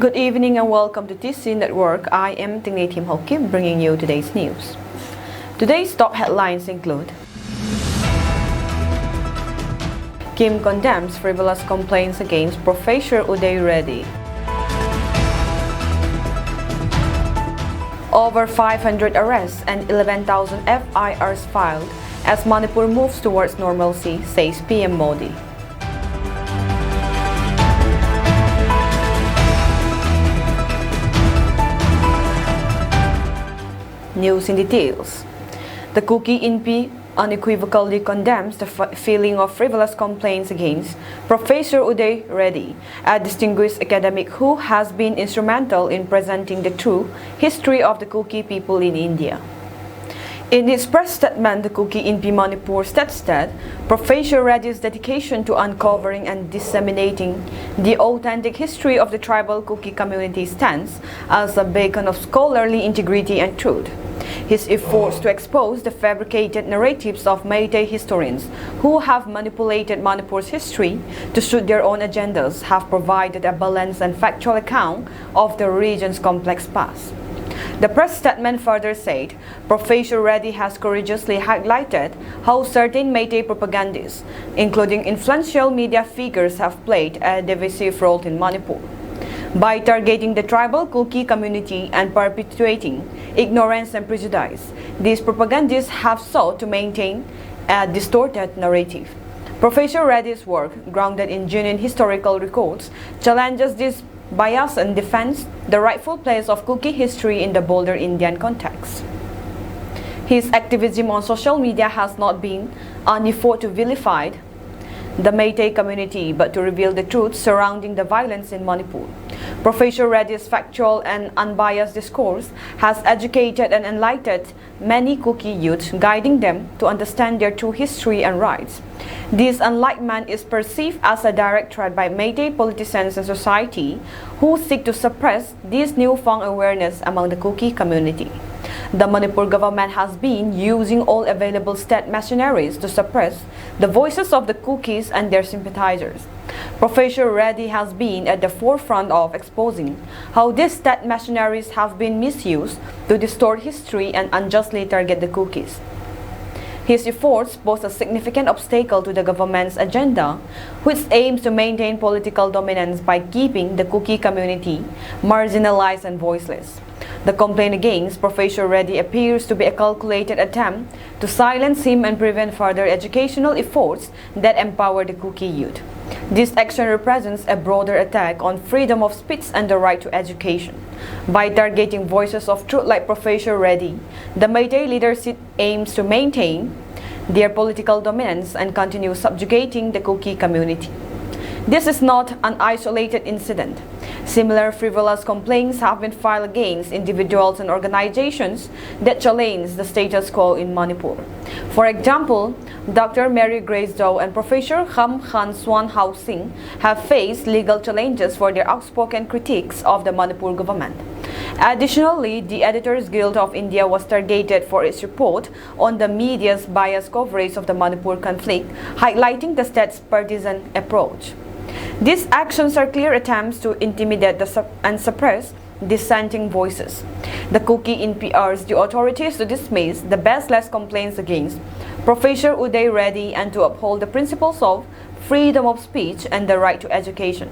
Good evening and welcome to TC Network. I am Tingay Tim Ho Kim bringing you today's news. Today's top headlines include: Kim condemns frivolous complaints against Professor Uday Reddy. Over 500 arrests and 11,000 FIRs filed as Manipur moves towards normalcy, says PM Modi. News in details. The Kuki INP unequivocally condemns the filing of frivolous complaints against Professor Uday Reddy, a distinguished academic who has been instrumental in presenting the true history of the Kuki people in India. In its press statement, the Kuki INP Manipur states that Professor Reddy's dedication to uncovering and disseminating the authentic history of the tribal Kuki community stands as a beacon of scholarly integrity and truth. His efforts to expose the fabricated narratives of Meitei historians who have manipulated Manipur's history to suit their own agendas have provided a balanced and factual account of the region's complex past. The press statement further said, Professor Reddy has courageously highlighted how certain Meitei propagandists, including influential media figures, have played a divisive role in Manipur. By targeting the tribal Kuki community and perpetuating ignorance and prejudice, these propagandists have sought to maintain a distorted narrative. Professor Reddy's work, grounded in genuine historical records, challenges this bias and defends the rightful place of Kuki history in the bolder Indian context. His activism on social media has not been an effort to vilify the Meitei community, but to reveal the truth surrounding the violence in Manipur. Professor Reddy's factual and unbiased discourse has educated and enlightened many Kuki youths, guiding them to understand their true history and rights. This enlightenment is perceived as a direct threat by Meitei politicians and society who seek to suppress this newfound awareness among the Kuki community. The Manipur government has been using all available state machineries to suppress the voices of the Kukis and their sympathizers. Professor Reddy has been at the forefront of exposing how these state machineries have been misused to distort history and unjustly target the Kukis. His efforts pose a significant obstacle to the government's agenda, which aims to maintain political dominance by keeping the Kuki community marginalized and voiceless. The complaint against Professor Reddy appears to be a calculated attempt to silence him and prevent further educational efforts that empower the Kuki youth. This action represents a broader attack on freedom of speech and the right to education. By targeting voices of truth like Professor Reddy, the Meitei leadership aims to maintain their political dominance and continue subjugating the Kuki community. This is not an isolated incident. Similar frivolous complaints have been filed against individuals and organizations that challenge the status quo in Manipur. For example, Dr. Mary Grace Doe and Professor Kham Khan Swan Hao Singh have faced legal challenges for their outspoken critiques of the Manipur government. Additionally, the Editors Guild of India was targeted for its report on the media's biased coverage of the Manipur conflict, highlighting the state's partisan approach. These actions are clear attempts to intimidate and suppress dissenting voices. The Kuki INP urged the authorities to dismiss the baseless complaints against Professor Uday Reddy and to uphold the principles of freedom of speech and the right to education.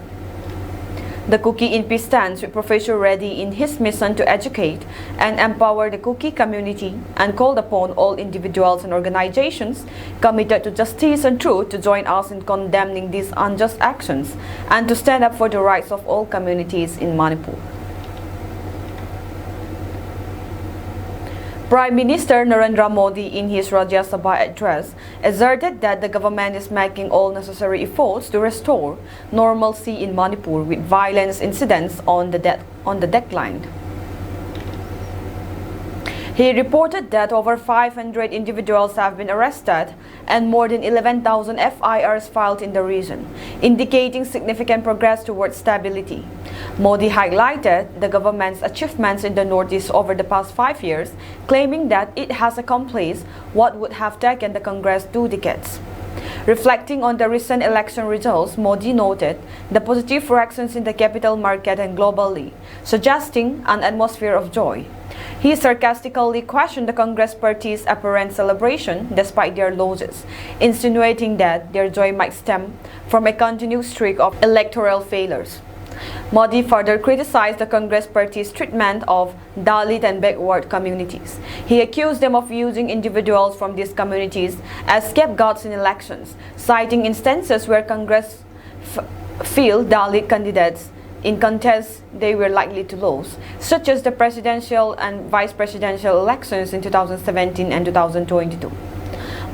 The Kuki INP stands with Professor Reddy in his mission to educate and empower the Kuki community and called upon all individuals and organizations committed to justice and truth to join us in condemning these unjust actions and to stand up for the rights of all communities in Manipur. Prime Minister Narendra Modi, in his Rajya Sabha address, asserted that the government is making all necessary efforts to restore normalcy in Manipur, with violence incidents on the decline. He reported that over 500 individuals have been arrested and more than 11,000 FIRs filed in the region, indicating significant progress towards stability. Modi highlighted the government's achievements in the Northeast over the past 5 years, claiming that it has accomplished what would have taken the Congress 2 decades. Reflecting on the recent election results, Modi noted the positive reactions in the capital market and globally, suggesting an atmosphere of joy. He sarcastically questioned the Congress party's apparent celebration despite their losses, insinuating that their joy might stem from a continued streak of electoral failures. Modi further criticized the Congress party's treatment of Dalit and backward communities. He accused them of using individuals from these communities as scapegoats in elections, citing instances where Congress feel Dalit candidates in contests they were likely to lose, such as the presidential and vice presidential elections in 2017 and 2022.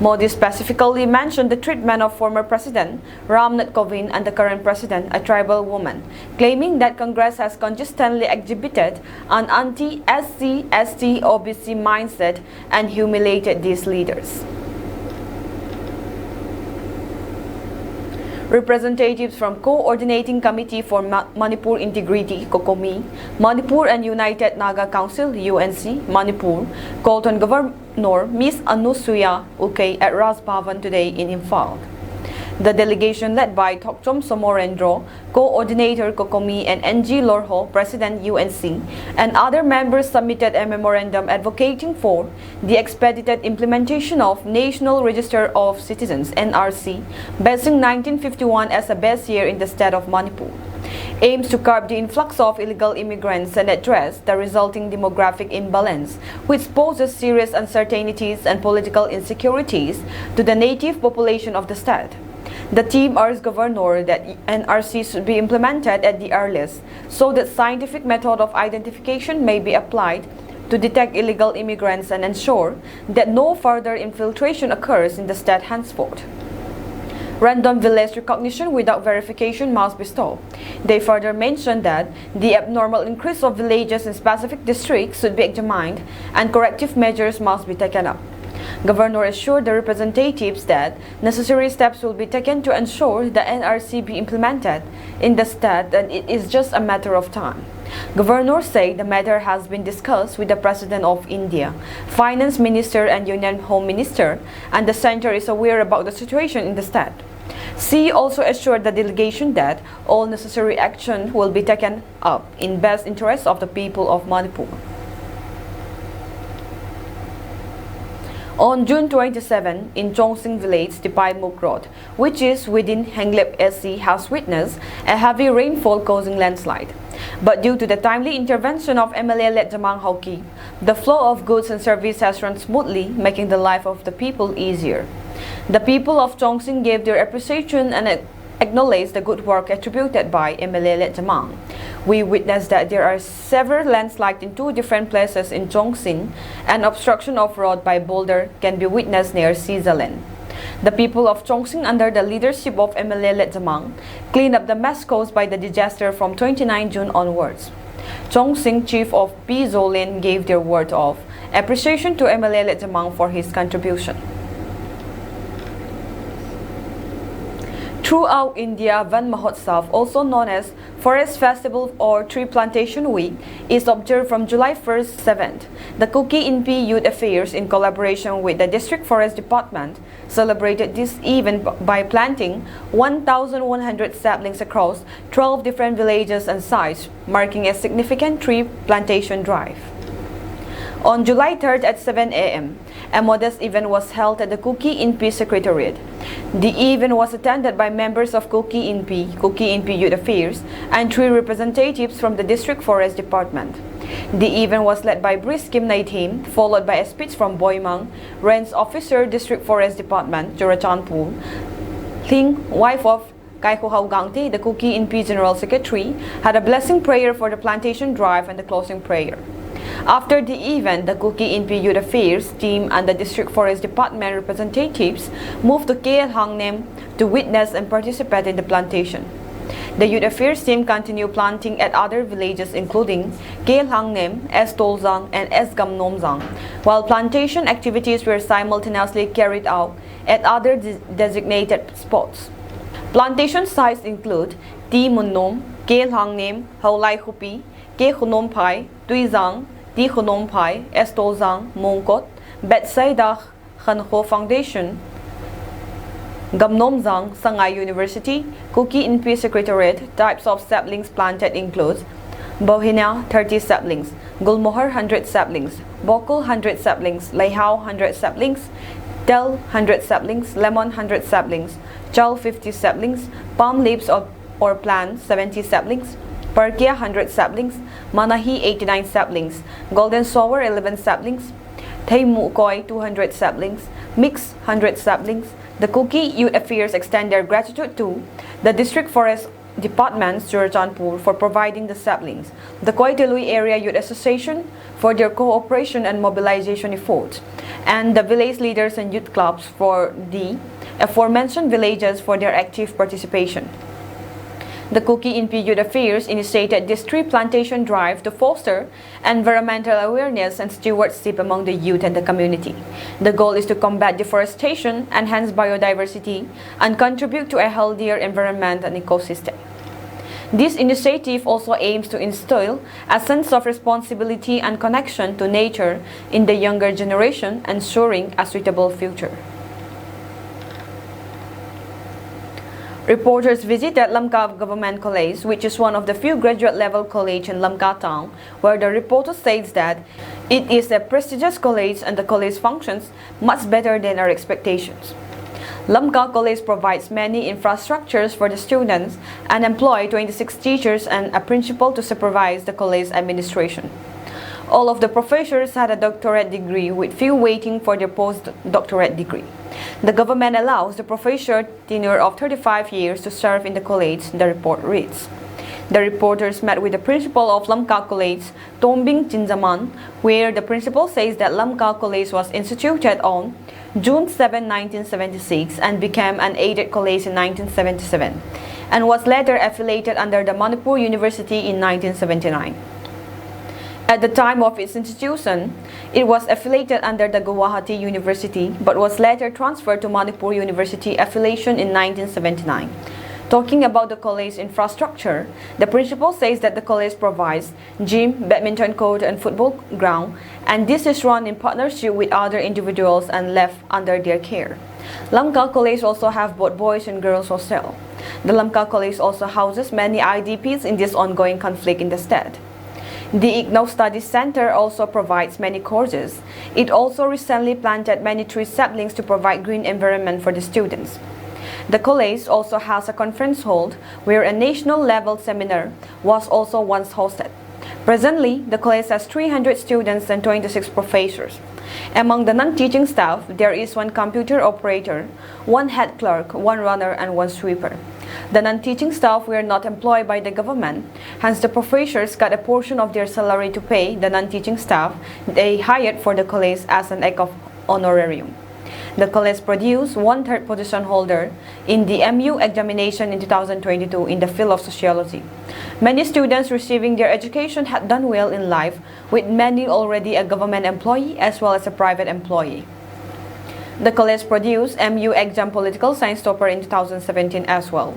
Modi specifically mentioned the treatment of former President Ramnath Kovind and the current President, a tribal woman, claiming that Congress has consistently exhibited an anti-SC, ST, OBC mindset and humiliated these leaders. Representatives from Coordinating Committee for Manipur Integrity (COCOMI), Manipur and United Naga Council (UNC), Manipur, called on Governor Ms. Anusuya Uke at Ras Bhavan today in Imphal. The delegation led by Thokchom Somorendro, Coordinator COCOMI, and NG Lorho, President UNC, and other members submitted a memorandum advocating for the expedited implementation of National Register of Citizens (NRC), basing 1951 as a base year in the state of Manipur. Aims to curb the influx of illegal immigrants and address the resulting demographic imbalance, which poses serious uncertainties and political insecurities to the native population of the state. The team urged Governor that NRC should be implemented at the earliest so that scientific method of identification may be applied to detect illegal immigrants and ensure that no further infiltration occurs in the state henceforth. Random village recognition without verification must be stopped. They further mentioned that the abnormal increase of villages in specific districts should be examined and corrective measures must be taken up. Governor assured the representatives that necessary steps will be taken to ensure the NRC be implemented in the state and it is just a matter of time. Governor said the matter has been discussed with the President of India, Finance Minister and Union Home Minister, and the Center is aware about the situation in the state. She also assured the delegation that all necessary action will be taken up in best interest of the people of Manipur. On June 27, in Chongsing village, Tipai Muk Road, which is within Henglep SC, has witnessed a heavy rainfall causing landslide. But due to the timely intervention of MLA Let Jamang Hauki, the flow of goods and service has run smoothly, making the life of the people easier. The people of Chongsing gave their appreciation and acknowledged the good work attributed by MLA Let Jamang. We witnessed that there are several landslides in two different places in Chongsing, and obstruction of road by boulder can be witnessed near Sizalan. The people of Chongsing, under the leadership of MLA Let Jamang, cleaned up the mess caused by the disaster from 29 June onwards. Chongsing Chief of P. Zolin gave their word of appreciation to MLA Let Jamang for his contribution. Throughout India, Van Mahotsav, also known as Forest Festival or Tree Plantation Week, is observed from July 1st to 7th. The Kuki Inpi Youth Affairs, in collaboration with the District Forest Department, celebrated this event by planting 1,100 saplings across 12 different villages and sites, marking a significant tree plantation drive. On July 3rd at 7 a.m., a modest event was held at the Kuki Inpi Secretariat. The event was attended by members of Kuki Inpi Youth Affairs, and 3 representatives from the District Forest Department. The event was led by Brice Kim Naithim, followed by a speech from Boimang, Range Officer, District Forest Department, Churachandpur. Ling, wife of Kaikho Gangte, the Kuki Inpi General Secretary, had a blessing prayer for the plantation drive and the closing prayer. After the event, the Kuki Inpi Youth Affairs team and the District Forest Department representatives moved to KL Hangnem to witness and participate in the plantation. The Youth Affairs team continued planting at other villages including KL Hangnem, S. Tolzang, and S. Gamnomzang, while plantation activities were simultaneously carried out at other designated spots. Plantation sites include Ti Munnom, KL Hangnem, Haulai Hupi, Ke Hunom Pai, Tuizang, Ti Hunom Pai, Estolzang, Mongkot, Betsaidah, Khanho Foundation, Gamnomzang, Sangay University, Kuki Inpi Secretariat, types of saplings planted includes Bohina 30 saplings, Gulmohar 100 saplings, Bokul 100 saplings, Laihao 100 saplings, Tel 100 saplings, Lemon 100 saplings, Chal 50 saplings, Palm leaves or plants 70 saplings, Perkia 100 saplings, Manahi 89 saplings, Golden Sour 11 saplings, Teimukoi 200 saplings, Mix 100 saplings. The Kuki Youth Affairs extend their gratitude to the District Forest Department, Churachandpur, for providing the saplings, the Khoi Tilui Area Youth Association for their cooperation and mobilization efforts, and the village leaders and youth clubs for the aforementioned villages for their active participation. The Kuki Inpi Youth Affairs initiated this tree plantation drive to foster environmental awareness and stewardship among the youth and the community. The goal is to combat deforestation, enhance biodiversity, and contribute to a healthier environment and ecosystem. This initiative also aims to instill a sense of responsibility and connection to nature in the younger generation, ensuring a suitable future. Reporters visited Lamka Government College, which is one of the few graduate-level colleges in Lamka town, where the reporter says that it is a prestigious college and the college functions much better than our expectations. Lamka College provides many infrastructures for the students and employs 26 teachers and a principal to supervise the college administration. All of the professors had a doctorate degree, with few waiting for their postdoctorate degree. The government allows the professor tenure of 35 years to serve in the college, the report reads. The reporters met with the principal of Lamka College, Tombing Chinzaman, where the principal says that Lamka College was instituted on June 7, 1976 and became an aided college in 1977 and was later affiliated under the Manipur University in 1979. At the time of its institution, it was affiliated under the Guwahati University but was later transferred to Manipur University affiliation in 1979. Talking about the college infrastructure, the principal says that the college provides gym, badminton court, and football ground, and this is run in partnership with other individuals and left under their care. Lamka College also have both boys and girls hostel. The Lamka College also houses many IDPs in this ongoing conflict in the state. The IGNOU Studies Center also provides many courses. It also recently planted many tree saplings to provide green environment for the students. The college also has a conference hall where a national-level seminar was also once hosted. Presently, the college has 300 students and 26 professors. Among the non-teaching staff, there is one computer operator, one head clerk, one runner, and one sweeper. The non-teaching staff were not employed by the government, hence the professors got a portion of their salary to pay the non-teaching staff they hired for the college as an act of honorarium. The college produced one third position holder in the MU examination in 2022 in the field of sociology. Many students receiving their education had done well in life, with many already a government employee as well as a private employee. The college produced MU exam political science topper in 2017 as well.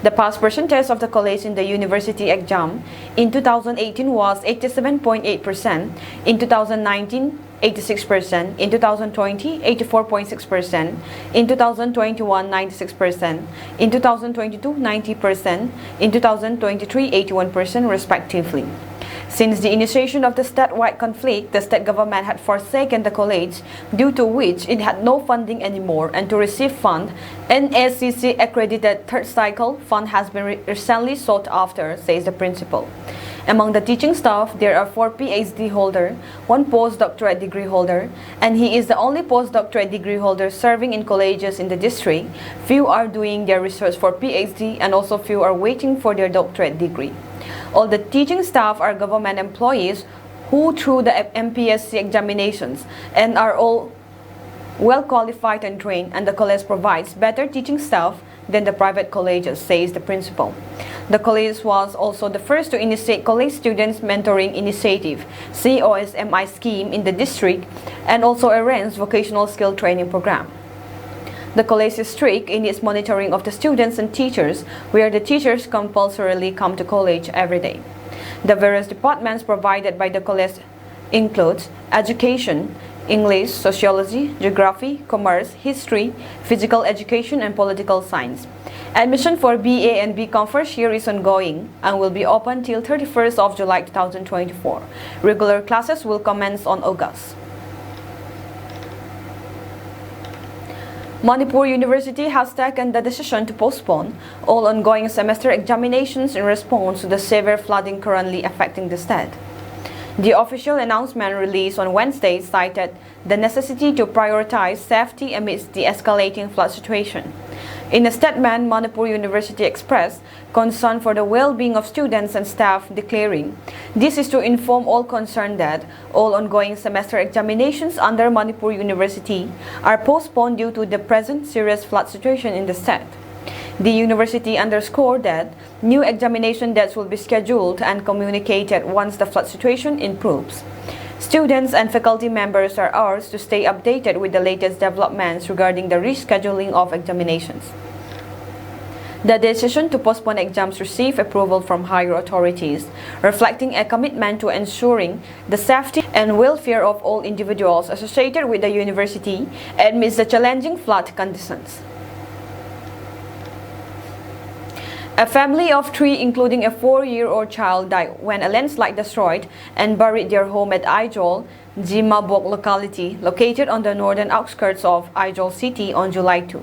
The pass percentage of the college in the university exam in 2018 was 87.8%, in 2019 86%, in 2020 84.6%, in 2021 96%, in 2022 90%, in 2023 81% respectively. Since the initiation of the statewide conflict, the state government had forsaken the college, due to which it had no funding anymore, and to receive fund, an SCC accredited third cycle fund has been recently sought after, says the principal. Among the teaching staff, there are 4 PhD holders, 1 postdoctorate degree holder, and he is the only postdoctorate degree holder serving in colleges in the district. Few are doing their research for PhD, and also few are waiting for their doctorate degree. All the teaching staff are government employees who through the MPSC examinations and are all well qualified and trained, and the college provides better teaching staff than the private colleges, says the principal. The college was also the first to initiate college students mentoring initiative, COSMI scheme in the district, and also arrange vocational skill training program. The college is strict in its monitoring of the students and teachers, where the teachers compulsorily come to college every day. The various departments provided by the college include education, English, Sociology, Geography, Commerce, History, Physical Education, and Political Science. Admission for BA and BCom first year is ongoing and will be open till 31st of July 2024. Regular classes will commence on August. Manipur University has taken the decision to postpone all ongoing semester examinations in response to the severe flooding currently affecting the state. The official announcement released on Wednesday cited the necessity to prioritize safety amidst the escalating flood situation. In a statement, Manipur University expressed concern for the well-being of students and staff, declaring, "This is to inform all concerned that all ongoing semester examinations under Manipur University are postponed due to the present serious flood situation in the state." The university underscored that new examination dates will be scheduled and communicated once the flood situation improves. Students and faculty members are urged to stay updated with the latest developments regarding the rescheduling of examinations. The decision to postpone exams received approval from higher authorities, reflecting a commitment to ensuring the safety and welfare of all individuals associated with the university amidst the challenging flood conditions. A family of 3, including a 4-year-old child, died when a landslide destroyed and buried their home at Aijol, Jimabok locality, located on the northern outskirts of Aijol city on July 2.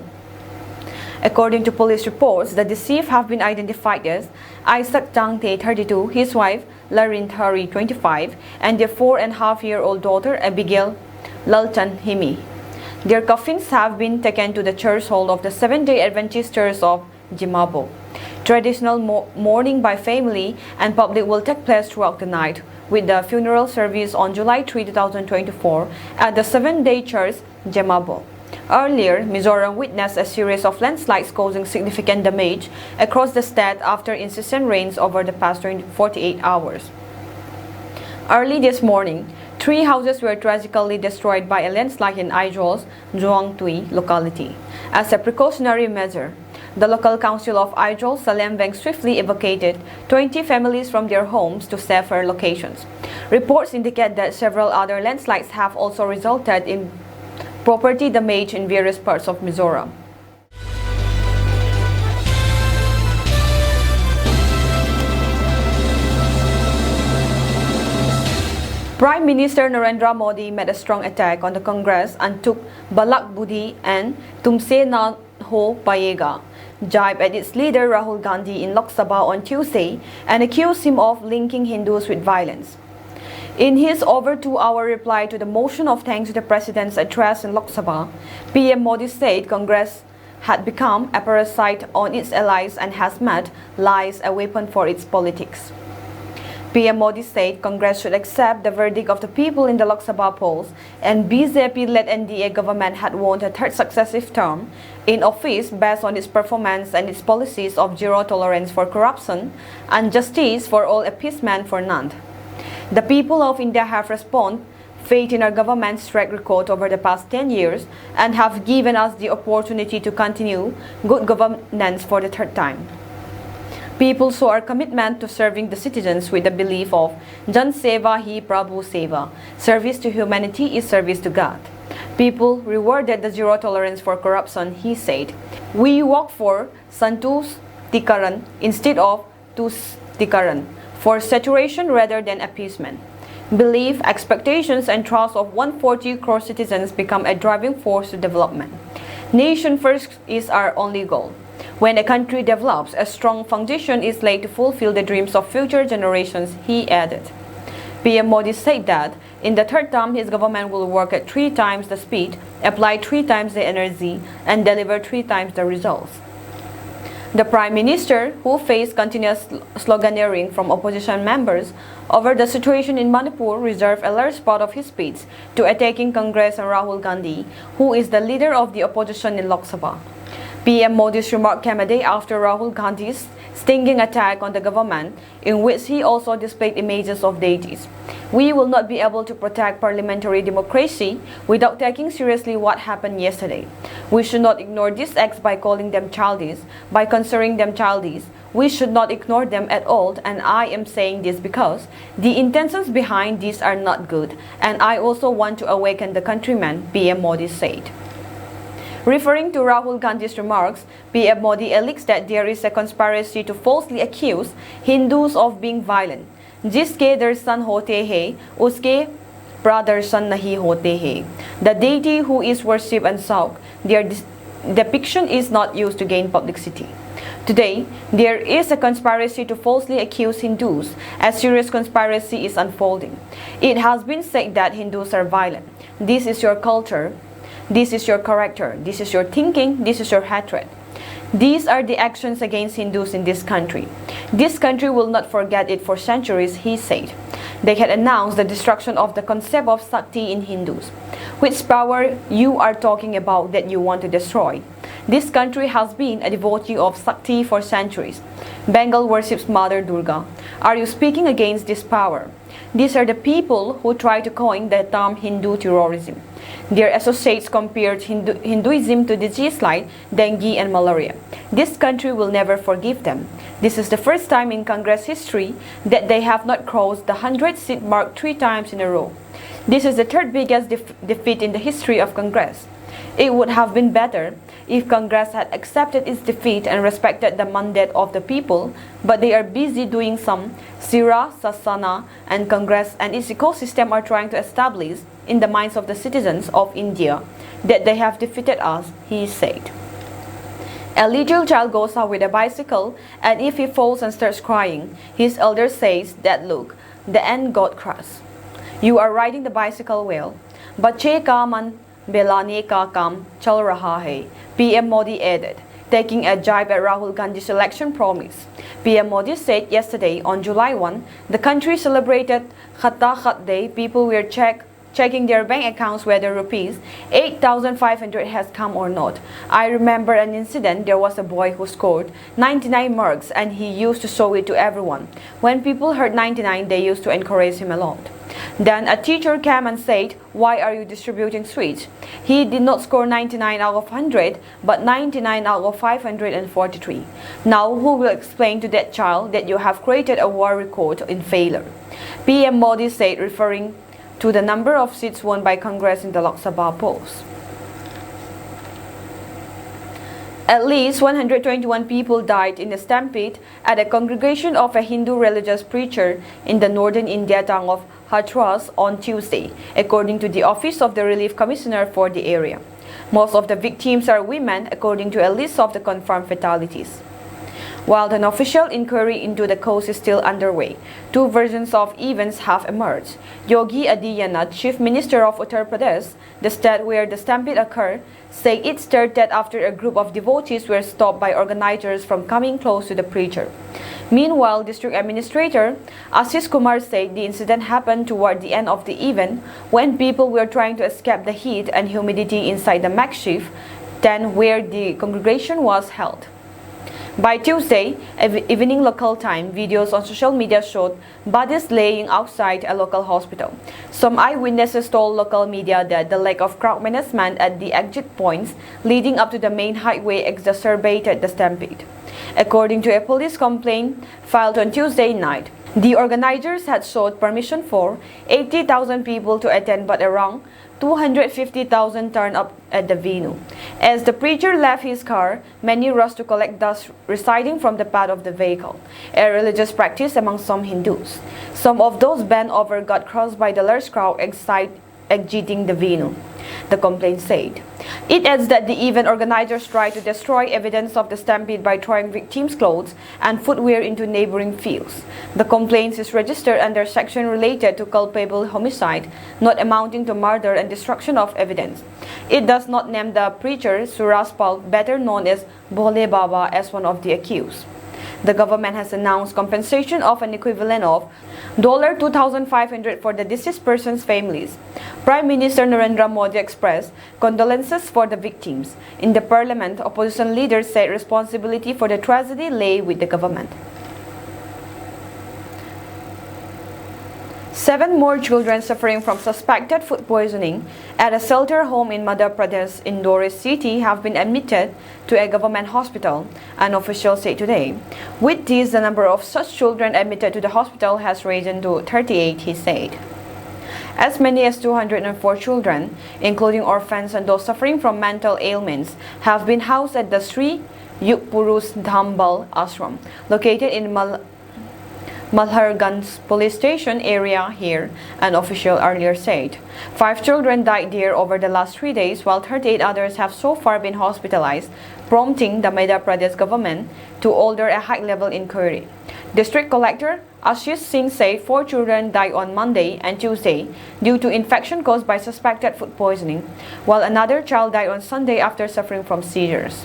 According to police reports, the deceased have been identified as Isaac Tangte, 32, his wife Larin Thari, 25, and their 4.5-year-old daughter Abigail Lalchan Himi. Their coffins have been taken to the church hall of the Seventh-day Adventist Church of Jimabok. Traditional mourning by family and public will take place throughout the night, with the funeral service on July 3, 2024 at the Seventh-day Church, Jimabok. Earlier, Mizoram witnessed a series of landslides causing significant damage across the state after incessant rains over the past 48 hours. Early this morning, 3 houses were tragically destroyed by a landslide in Aijol's Juang Tui locality. As a precautionary measure, the local council of Aijol Salembeng swiftly evacuated 20 families from their homes to safer locations. Reports indicate that several other landslides have also resulted in property damage in various parts of Mizoram. Prime Minister Narendra Modi made a strong attack on the Congress and took Balak Budhi and Tumse Na Ho Payega, jibed at its leader Rahul Gandhi in Lok Sabha on Tuesday and accused him of linking Hindus with violence. In his over 2-hour reply to the motion of thanks to the President's address in Lok Sabha, PM Modi said Congress had become a parasite on its allies and has made lies a weapon for its politics. PM Modi said Congress should accept the verdict of the people in the Lok Sabha polls, and BJP-led NDA government had won a 3rd successive term in office based on its performance and its policies of zero tolerance for corruption and justice for all, appeasement for none. The people of India have responded faith in our government's track record over the past 10 years and have given us the opportunity to continue good governance for the 3rd time. People saw our commitment to serving the citizens with the belief of Jan Seva Hi Prabhu Seva. Service to humanity is service to God. People rewarded the zero tolerance for corruption, he said. We work for Santustikaran instead of Tustikaran, for saturation rather than appeasement. Belief, expectations, and trust of 140 crore citizens become a driving force to development. Nation first is our only goal. When a country develops, a strong foundation is laid to fulfill the dreams of future generations, he added. PM Modi said that in the 3rd term, his government will work at 3 times the speed, apply 3 times the energy, and deliver 3 times the results. The Prime Minister, who faced continuous sloganeering from opposition members over the situation in Manipur, reserved a large part of his speech to attacking Congress and Rahul Gandhi, who is the leader of the opposition in Lok Sabha. PM Modi's remark came a day after Rahul Gandhi's stinging attack on the government in which he also displayed images of deities. We will not be able to protect parliamentary democracy without taking seriously what happened yesterday. We should not ignore these acts by calling them childish, by considering them childish. We should not ignore them at all, and I am saying this because the intentions behind these are not good, and I also want to awaken the countrymen, PM Modi said. Referring to Rahul Gandhi's remarks, PM Modi alleged that there is a conspiracy to falsely accuse Hindus of being violent. जिसके दर्शन होते हैं उसके प्रदर्शन नहीं होते हैं. The deity who is worshipped and sought, their depiction is not used to gain publicity. Today, there is a conspiracy to falsely accuse Hindus. A serious conspiracy is unfolding. It has been said that Hindus are violent. This is your culture. This is your character. This is your thinking. This is your hatred. These are the actions against Hindus in this country. This country will not forget it for centuries, he said. They had announced the destruction of the concept of Shakti in Hindus. Which power you are talking about that you want to destroy? This country has been a devotee of Shakti for centuries. Bengal worships Mother Durga. Are you speaking against this power? These are the people who try to coin the term Hindu terrorism. Their associates compared Hinduism to disease like dengue and malaria. This country will never forgive them. This is the first time in Congress history that they have not crossed the 100-seat mark 3 times in a row. This is the third biggest defeat in the history of Congress. It would have been better if Congress had accepted its defeat and respected the mandate of the people, but they are busy doing some Sira, Sasana, and Congress and its ecosystem are trying to establish in the minds of the citizens of India that they have defeated us, he said. A little child goes out with a bicycle, and if he falls and starts crying, his elder says that look, the end got crushed. You are riding the bicycle well. Bache ka man belane ka kam chal raha hai, PM Modi added, taking a jibe at Rahul Gandhi's election promise. PM Modi said yesterday on July 1, the country celebrated Khat Day. People were checking their bank accounts whether rupees 8,500 has come or not. I remember an incident. There was a boy who scored 99 marks and he used to show it to everyone. When people heard 99, they used to encourage him a lot. Then a teacher came and said, why are you distributing sweets? He did not score 99 out of 100, but 99 out of 543. Now who will explain to that child that you have created a war record in failure? PM Modi said, referring to the number of seats won by Congress in the Lok Sabha polls. At least 121 people died in a stampede at a congregation of a Hindu religious preacher in the northern India town of Hathras on Tuesday, according to the Office of the Relief Commissioner for the area. Most of the victims are women, according to a list of the confirmed fatalities. While an official inquiry into the cause is still underway, 2 versions of events have emerged. Yogi Adityanath, Chief Minister of Uttar Pradesh, the state where the stampede occurred, said it started after a group of devotees were stopped by organizers from coming close to the preacher. Meanwhile, District Administrator Ashish Kumar said the incident happened toward the end of the event when people were trying to escape the heat and humidity inside the makeshift tent where the congregation was held. By Tuesday evening local time, videos on social media showed bodies laying outside a local hospital. Some eyewitnesses told local media that the lack of crowd management at the exit points leading up to the main highway exacerbated the stampede. According to a police complaint filed on Tuesday night, the organizers had sought permission for 80,000 people to attend, but around 250,000 turned up at the venue. As the preacher left his car, many rushed to collect dust residing from the path of the vehicle, a religious practice among some Hindus. Some of those bent over got crushed by the large crowd exiting the venue, the complaint said. It adds that the event organizers tried to destroy evidence of the stampede by throwing victims' clothes and footwear into neighboring fields. The complaint is registered under section related to culpable homicide, not amounting to murder and destruction of evidence. It does not name the preacher Suraspal, better known as Bhole Baba, as one of the accused. The government has announced compensation of an equivalent of $2,500 for the deceased person's families. Prime Minister Narendra Modi expressed condolences for the victims. In the parliament, opposition leaders said responsibility for the tragedy lay with the government. 7 more children suffering from suspected food poisoning at a shelter home in Madhya Pradesh Indore city have been admitted to a government hospital, an official said today. With this, the number of such children admitted to the hospital has risen to 38, he said. As many as 204 children, including orphans and those suffering from mental ailments, have been housed at the Sri Yukpurus Dhambal Ashram, located in Malharganj police station area here, an official earlier said. 5 children died there over the last 3 days, while 38 others have so far been hospitalized, prompting the Madhya Pradesh government to order a high-level inquiry. District Collector Ashish Singh said 4 children died on Monday and Tuesday due to infection caused by suspected food poisoning, while another child died on Sunday after suffering from seizures.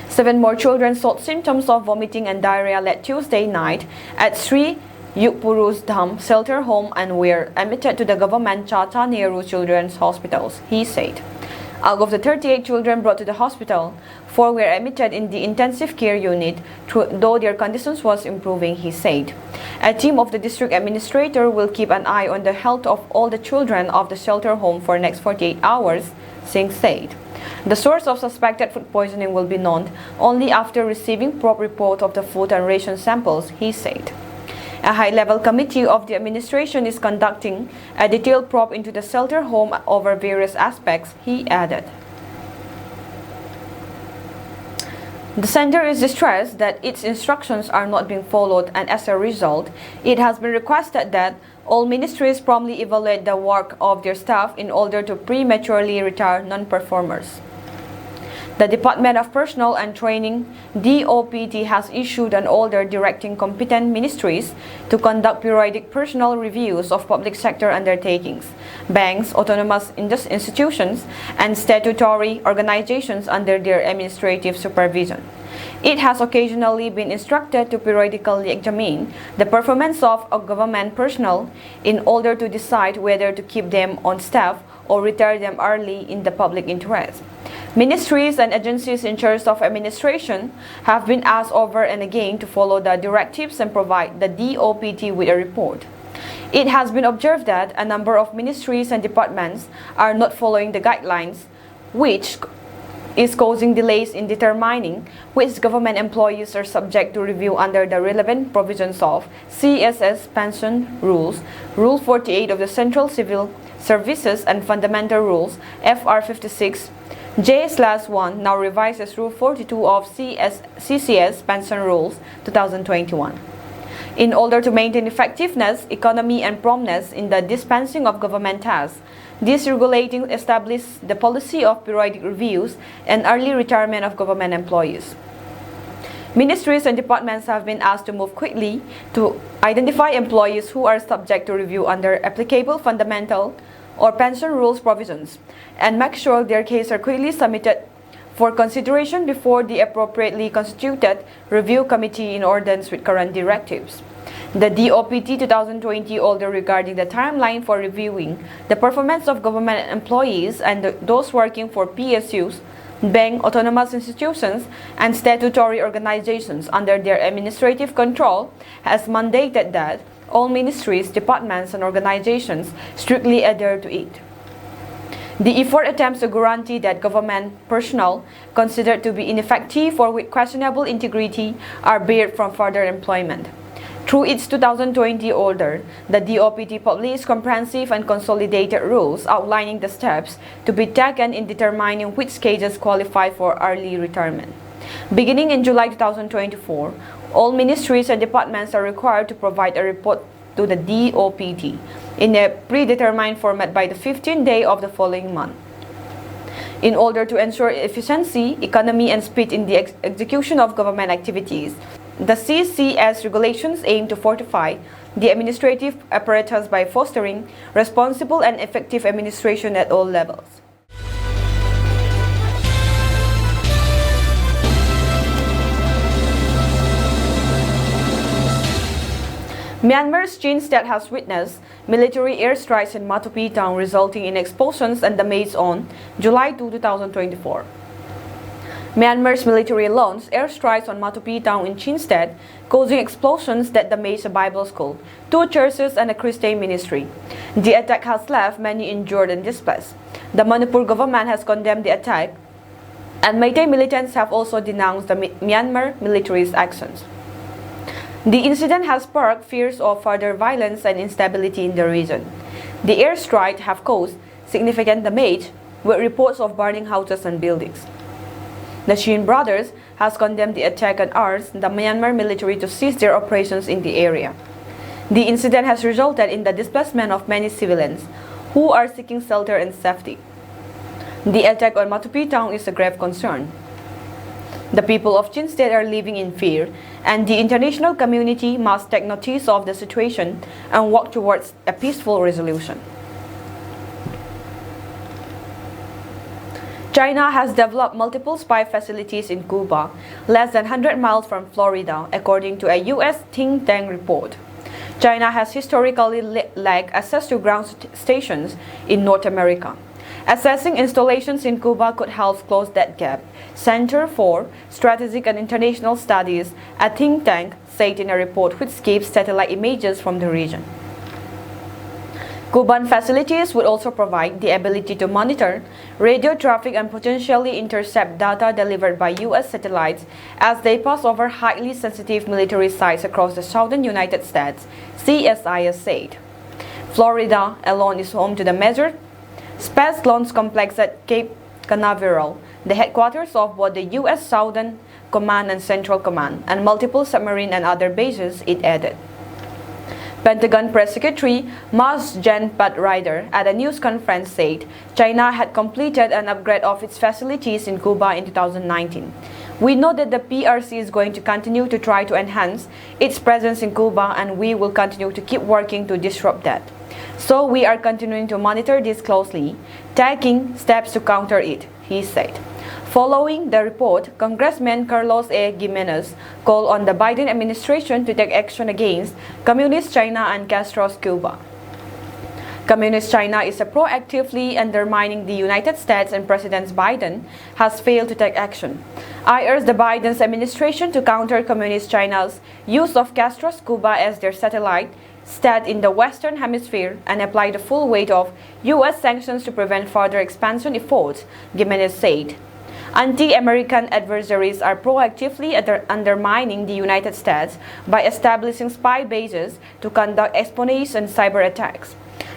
7 more children showed symptoms of vomiting and diarrhea late Tuesday night at Sri Yukpurus Dham shelter home and were admitted to the government Chata Nehru Children's Hospitals, he said. Out of the 38 children brought to the hospital, 4 were admitted in the intensive care unit, though their conditions was improving, he said. A team of the district administrator will keep an eye on the health of all the children of the shelter home for next 48 hours, Singh said. The source of suspected food poisoning will be known only after receiving proper report of the food and ration samples, he said. A high-level committee of the administration is conducting a detailed probe into the shelter home over various aspects, he added. The center is distressed that its instructions are not being followed, and as a result, it has been requested that all ministries promptly evaluate the work of their staff in order to prematurely retire non-performers. The Department of Personnel and Training, DOPT, has issued an order directing competent ministries to conduct periodic personnel reviews of public sector undertakings, banks, autonomous institutions, and statutory organizations under their administrative supervision. It has occasionally been instructed to periodically examine the performance of government personnel in order to decide whether to keep them on staff or retire them early in the public interest. Ministries and agencies in charge of administration have been asked over and again to follow the directives and provide the DOPT with a report. It has been observed that a number of ministries and departments are not following the guidelines, which is causing delays in determining which government employees are subject to review under the relevant provisions of CSS pension rules, Rule 48 of the Central Civil Services and Fundamental Rules, FR 56, J/1, now revised as Rule 42 of CCS Pension Rules 2021. In order to maintain effectiveness, economy, and promptness in the dispensing of government tasks, this regulating established the policy of periodic reviews and early retirement of government employees. Ministries and departments have been asked to move quickly to identify employees who are subject to review under applicable fundamental or pension rules provisions and make sure their cases are quickly submitted for consideration before the appropriately constituted review committee in accordance with current directives. The DOPT 2020 order regarding the timeline for reviewing the performance of government employees and those working for PSUs, bank, autonomous institutions, and statutory organizations under their administrative control has mandated that all ministries, departments, and organizations strictly adhere to it. The effort attempts to guarantee that government personnel considered to be ineffective or with questionable integrity are barred from further employment. Through its 2020 order, the DOPT published comprehensive and consolidated rules outlining the steps to be taken in determining which cases qualify for early retirement. Beginning in July 2024, all ministries and departments are required to provide a report to the DOPT in a predetermined format by the 15th day of the following month. In order to ensure efficiency, economy, and speed in the execution of government activities, the CCS regulations aim to fortify the administrative apparatus by fostering responsible and effective administration at all levels. Myanmar's change that has witnessed military airstrikes in Matopi town resulting in explosions and damage on July 2, 2024. Myanmar's military launched airstrikes on Matopi town in Chin State, causing explosions that damaged a Bible school, 2 churches and a Christian ministry. The attack has left many injured and displaced. The Manipur government has condemned the attack, and Meitei militants have also denounced the Myanmar military's actions. The incident has sparked fears of further violence and instability in the region. The airstrikes have caused significant damage, with reports of burning houses and buildings. The Shin brothers has condemned the attack and urged the Myanmar military to cease their operations in the area. The incident has resulted in the displacement of many civilians who are seeking shelter and safety. The attack on Matopi town is a grave concern. The people of Chin State are living in fear, and the international community must take notice of the situation and work towards a peaceful resolution. China has developed multiple spy facilities in Cuba, less than 100 miles from Florida, according to a U.S. think tank report. China has historically lacked access to ground stations in North America. Assessing installations in Cuba could help close that gap, Center for Strategic and International Studies, a think tank, said in a report which gives satellite images from the region. Cuban facilities would also provide the ability to monitor radio traffic and potentially intercept data delivered by U.S. satellites as they pass over highly sensitive military sites across the southern United States, CSIS said. Florida alone is home to the major Space Launch Complex at Cape Canaveral, the headquarters of both the U.S. Southern Command and Central Command, and multiple submarine and other bases, it added. Pentagon Press Secretary Mars Jan Pat Ryder at a news conference said China had completed an upgrade of its facilities in Cuba in 2019. We know that the PRC is going to continue to try to enhance its presence in Cuba, and we will continue to keep working to disrupt that. So we are continuing to monitor this closely, taking steps to counter it, he said. Following the report, Congressman Carlos A. Gimenez called on the Biden administration to take action against Communist China and Castro's Cuba. Communist China is proactively undermining the United States, and President Biden has failed to take action. I urge the Biden's administration to counter Communist China's use of Castro's Cuba as their satellite state in the Western Hemisphere and apply the full weight of U.S. sanctions to prevent further expansion efforts, Gimenez said. Anti-American adversaries are proactively undermining the United States by establishing spy bases to conduct espionage and cyber attacks.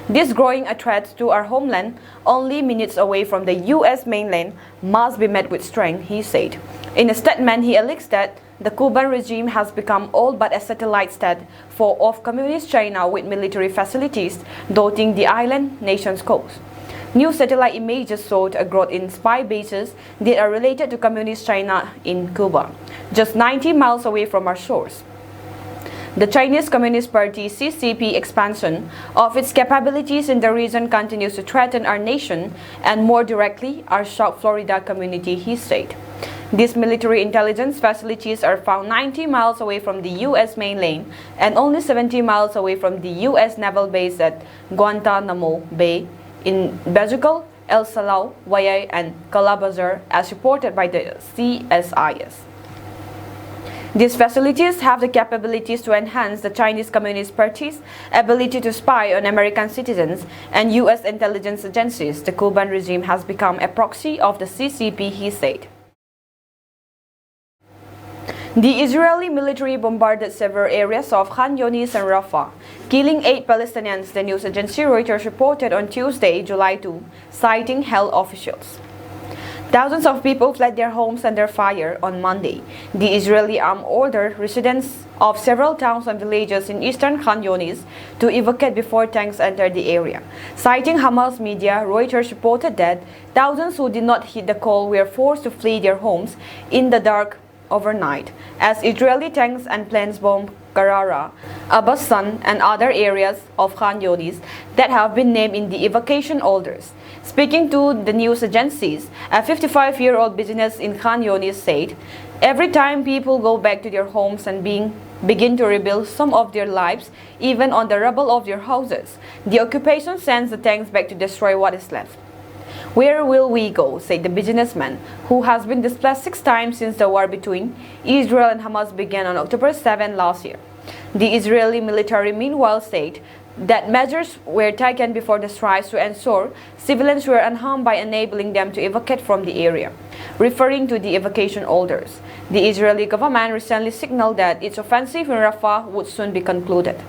This growing threat to our homeland, only minutes away from the U.S. mainland, must be met with strength, he said. In a statement, he alleged that the Cuban regime has become all but a satellite state of Communist China with military facilities dotting the island nation's coast. New satellite images showed a growth in spy bases that are related to Communist China in Cuba, just 90 miles away from our shores. The Chinese Communist Party CCP expansion of its capabilities in the region continues to threaten our nation and more directly our South Florida community, he said. These military intelligence facilities are found 90 miles away from the U.S. mainland and only 70 miles away from the U.S. naval base at Guantanamo Bay in Bejucal, El Salao, Wayai, and Calabazar, as reported by the CSIS. These facilities have the capabilities to enhance the Chinese Communist Party's ability to spy on American citizens and U.S. intelligence agencies. The Cuban regime has become a proxy of the CCP, he said. The Israeli military bombarded several areas of Khan Younis and Rafah, killing 8 Palestinians, the news agency Reuters reported on Tuesday, July 2, citing health officials. Thousands of people fled their homes under fire on Monday. The Israeli army ordered residents of several towns and villages in eastern Khan Younis to evacuate before tanks entered the area. Citing Hamas media, Reuters reported that thousands who did not heed the call were forced to flee their homes in the dark overnight, as Israeli tanks and planes bombed Karara, Abbasan, and other areas of Khan Younis that have been named in the evacuation orders. Speaking to the news agencies, a 55-year-old business in Khan Younis said Every time people go back to their homes and begin to rebuild some of their lives, even on the rubble of their houses, the occupation sends the tanks back to destroy what is left. Where will we go, said the businessman, who has been displaced 6 times since the war between Israel and Hamas began on October 7 last year. The Israeli military meanwhile said that measures were taken before the strikes to ensure civilians were unharmed by enabling them to evacuate from the area. Referring to the evacuation orders, the Israeli government recently signaled that its offensive in Rafah would soon be concluded.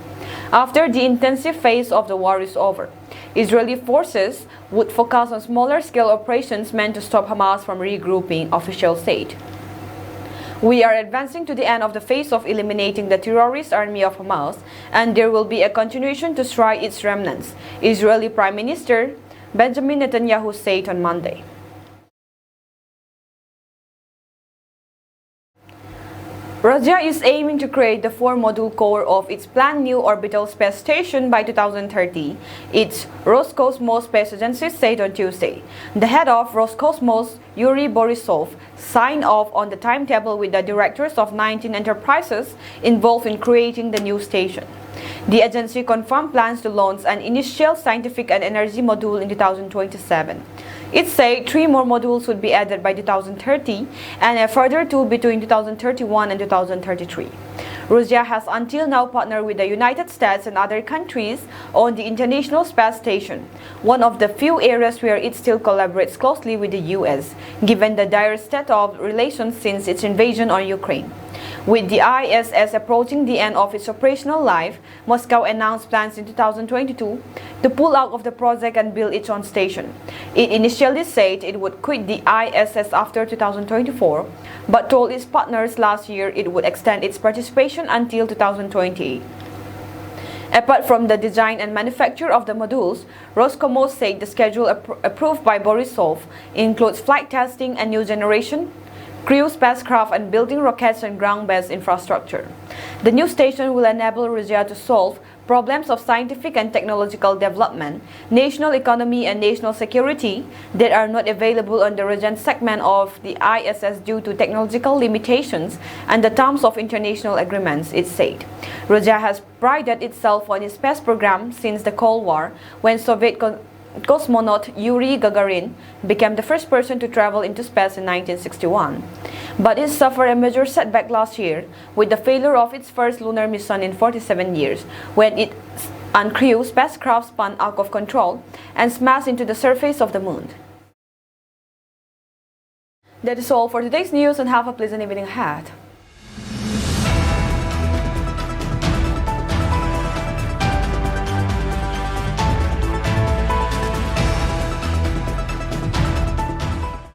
After the intensive phase of the war is over, Israeli forces would focus on smaller-scale operations meant to stop Hamas from regrouping, officials said. We are advancing to the end of the phase of eliminating the terrorist army of Hamas, and there will be a continuation to strike its remnants, Israeli Prime Minister Benjamin Netanyahu said on Monday. Russia is aiming to create the 4-module core of its planned new orbital space station by 2030, its Roscosmos space agency said on Tuesday. The head of Roscosmos, Yuri Borisov, signed off on the timetable with the directors of 19 enterprises involved in creating the new station. The agency confirmed plans to launch an initial scientific and energy module in 2027. It said 3 more modules would be added by 2030 and a further 2 between 2031 and 2033. Russia has until now partnered with the United States and other countries on the International Space Station, one of the few areas where it still collaborates closely with the US, given the dire state of relations since its invasion on Ukraine. With the ISS approaching the end of its operational life, Moscow announced plans in 2022 to pull out of the project and build its own station. It initially said it would quit the ISS after 2024, but told its partners last year it would extend its participation until 2028. Apart from the design and manufacture of the modules, Roscosmos said the schedule approved by Borisov includes flight testing and new generation crew spacecraft and building rockets and ground-based infrastructure. The new station will enable Russia to solve problems of scientific and technological development, national economy and national security that are not available on the Russian segment of the ISS due to technological limitations and the terms of international agreements, it said. Russia has prided itself on its space program since the Cold War, when Soviet cosmonaut Yuri Gagarin became the first person to travel into space in 1961. But it suffered a major setback last year with the failure of its first lunar mission in 47 years, when its uncrewed spacecraft spun out of control and smashed into the surface of the moon. That is all for today's news, and have a pleasant evening ahead.